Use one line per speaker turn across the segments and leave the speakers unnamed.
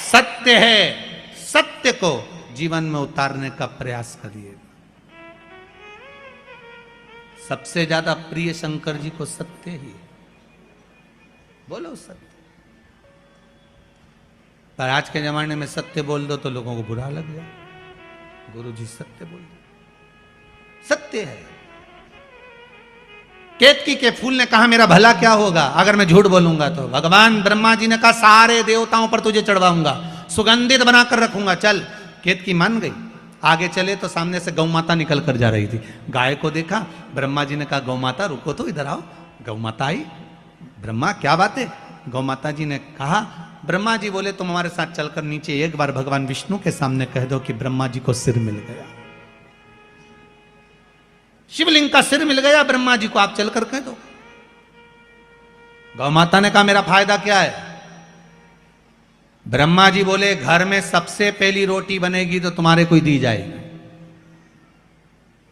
सत्य है, सत्य को जीवन में उतारने का प्रयास करिए। सबसे ज्यादा प्रिय शंकर जी को सत्य ही है। बोलो सत्य। पर आज के जमाने में सत्य बोल दो तो लोगों को बुरा लग जाए। गुरु जी सत्य बोल दो, सत्य है। केतकी के फूल ने कहा मेरा भला क्या होगा अगर मैं झूठ बोलूंगा तो। भगवान ब्रह्मा जी ने कहा सारे देवताओं पर तुझे चढ़वाऊंगा, सुगंधित बनाकर रखूंगा, चल। केतकी मान गई। आगे चले तो सामने से गौ माता निकल कर जा रही थी। गाय को देखा, ब्रह्मा जी ने कहा गौ माता रुको तो, इधर आओ। गौ माता आई। ब्रह्मा क्या बात है? गौ माता जी ने कहा, ब्रह्मा जी बोले तुम हमारे साथ चलकर नीचे एक बार भगवान विष्णु के सामने कह दो कि ब्रह्मा जी को सिर मिल गया, शिवलिंग का सिर मिल गया ब्रह्मा जी को, आप चलकर कह दो। गौ माता ने कहा मेरा फायदा क्या है? ब्रह्मा जी बोले घर में सबसे पहली रोटी बनेगी तो तुम्हारे को दी जाएगी।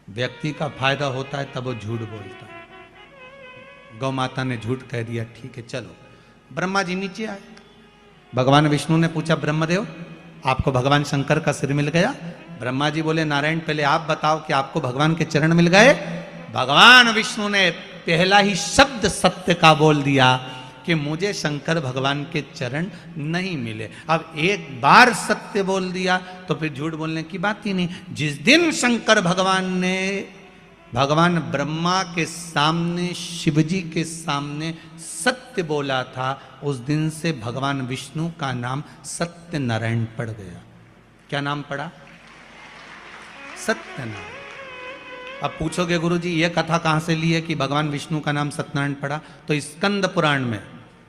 व्यक्ति का फायदा होता है तब वो झूठ बोलता है। गौ माता ने झूठ कह दिया, ठीक है चलो। ब्रह्मा जी नीचे आए। भगवान विष्णु ने पूछा ब्रह्मदेव आपको भगवान शंकर का सिर मिल गया? ब्रह्मा जी बोले नारायण पहले आप बताओ कि आपको भगवान के चरण मिल गए? भगवान विष्णु ने पहला ही शब्द सत्य का बोल दिया कि मुझे शंकर भगवान के चरण नहीं मिले। अब एक बार सत्य बोल दिया तो फिर झूठ बोलने की बात ही नहीं। जिस दिन शंकर भगवान ने भगवान ब्रह्मा के सामने, शिवजी के सामने सत्य बोला था, उस दिन से भगवान विष्णु का नाम सत्य नारायण पड़ गया। क्या नाम पड़ा? सत्यनारायण। अब पूछोगे गुरुजी ये कथा कहां से ली है कि भगवान विष्णु का नाम सत्यनारायण पड़ा? तो स्कंद पुराण में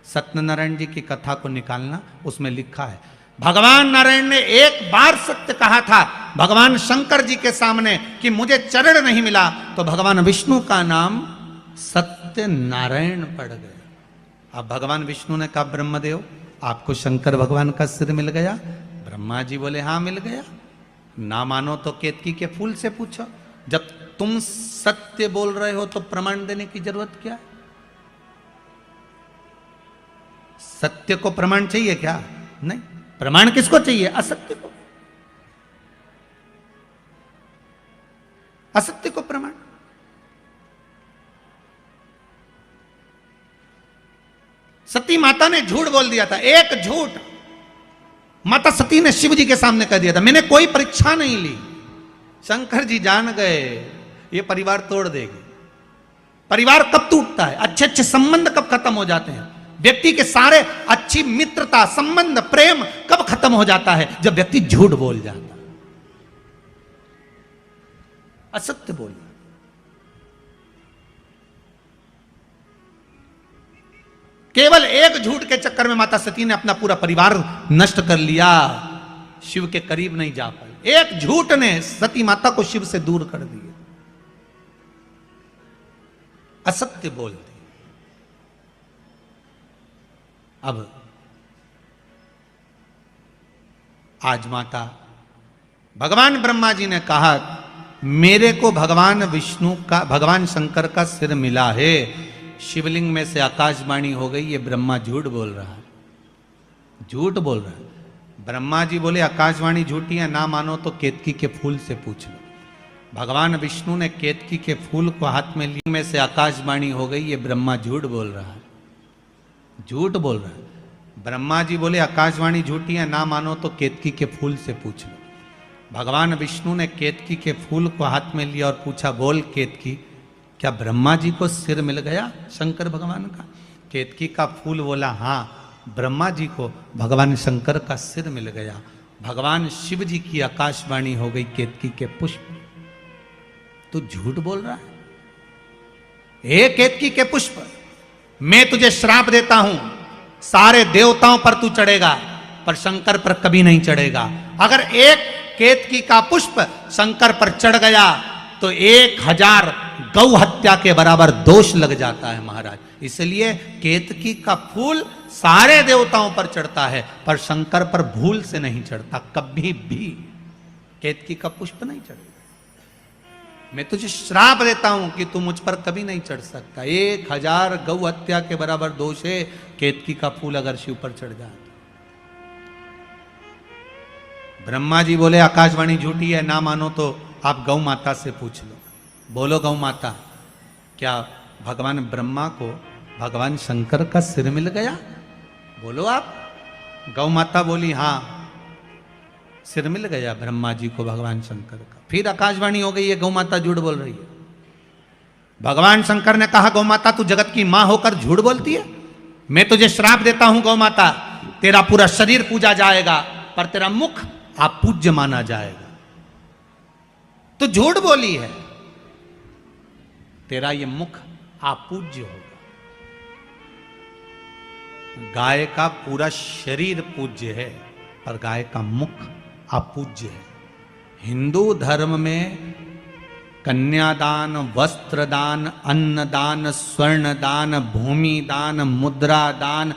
सत्यनारायण जी की कथा को निकालना, उसमें लिखा है भगवान नारायण ने एक बार सत्य कहा था भगवान शंकर जी के सामने कि मुझे चरण नहीं मिला, तो भगवान विष्णु का नाम सत्य नारायण पड़ गया। अब भगवान विष्णु ने कहा ब्रह्मदेव आपको शंकर भगवान का सिर मिल गया? ब्रह्मा जी बोले हाँ मिल गया। ना मानो तो केतकी के फूल से पूछो। जब तुम सत्य बोल रहे हो तो प्रमाण देने की जरूरत क्या है? सत्य को प्रमाण चाहिए क्या? नहीं। प्रमाण किसको चाहिए? असत्य को। असत्य को प्रमाण। सती माता ने झूठ बोल दिया था, एक झूठ माता सती ने शिव जी के सामने कह दिया था, मैंने कोई परीक्षा नहीं ली। शंकर जी जान गए ये परिवार तोड़ देगी। परिवार कब टूटता है? अच्छे अच्छे संबंध कब खत्म हो जाते हैं? व्यक्ति के सारे अच्छी मित्रता, संबंध, प्रेम कब खत्म हो जाता है? जब व्यक्ति झूठ बोल जाता है, असत्य बोल। केवल एक झूठ के चक्कर में माता सती ने अपना पूरा परिवार नष्ट कर लिया, शिव के करीब नहीं जा पाई। एक झूठ ने सती माता को शिव से दूर कर दिया। असत्य बोल दी। अब आज माता भगवान ब्रह्मा जी ने कहा मेरे को भगवान विष्णु का, भगवान शंकर का सिर मिला है। शिवलिंग में से आकाशवाणी हो गई ये ब्रह्मा झूठ बोल रहा है, झूठ बोल रहा है। ब्रह्मा जी बोले आकाशवाणी झूठी है, ना मानो तो केतकी के फूल से पूछ लो। भगवान विष्णु ने केतकी के फूल को हाथ में लिए, में से आकाशवाणी हो गई ये ब्रह्मा झूठ बोल रहा है, झूठ बोल रहा है। ब्रह्मा जी बोले आकाशवाणी झूठी है, ना मानो तो केतकी के फूल से पूछ लो। भगवान विष्णु ने केतकी के फूल को हाथ में लिया और पूछा बोल केतकी क्या ब्रह्मा जी को सिर मिल गया शंकर भगवान का? केतकी का फूल बोला हाँ ब्रह्मा जी को भगवान शंकर का सिर मिल गया। भगवान शिव जी की आकाशवाणी हो गई केतकी के पुष्प। तू झूठ बोल रहा है? हे केतकी के पुष्प, मैं तुझे श्राप देता हूं, सारे देवताओं पर तू चढ़ेगा पर शंकर पर कभी नहीं चढ़ेगा। अगर एक केतकी का पुष्प शंकर पर चढ़ गया तो 1000 गौ हत्या के बराबर दोष लग जाता है महाराज। इसलिए केतकी का फूल सारे देवताओं पर चढ़ता है पर शंकर पर भूल से नहीं चढ़ता, कभी भी केतकी का पुष्प नहीं चढ़ेगा। मैं तुझे श्राप देता हूं कि तू मुझ पर कभी नहीं चढ़ सकता। 1000 गौ हत्या के बराबर दोष है केतकी का फूल अगर शिव पर चढ़ जाए। ब्रह्मा जी बोले आकाशवाणी झूठी है, ना मानो तो आप गौ माता से पूछ लो। बोलो गौ माता, क्या भगवान ब्रह्मा को भगवान शंकर का सिर मिल गया? बोलो आप। गौ माता बोली हाँ, सिर मिल गया ब्रह्मा जी को भगवान शंकर का। फिर आकाशवाणी हो गई है, गौ माता झूठ बोल रही है। भगवान शंकर ने कहा गौ माता तू जगत की मां होकर झूठ बोलती है, मैं तुझे श्राप देता हूं गौ माता, तेरा पूरा शरीर पूजा जाएगा पर तेरा मुख अपूज्य माना जाएगा। तो झूठ बोली है, तेरा ये मुख अपूज्य होगा। गाय का पूरा शरीर पूज्य है पर गाय का मुख अपूज्य है। हिंदू धर्म में कन्यादान, वस्त्रदान, अन्नदान, स्वर्णदान, भूमि दान, मुद्रा दान,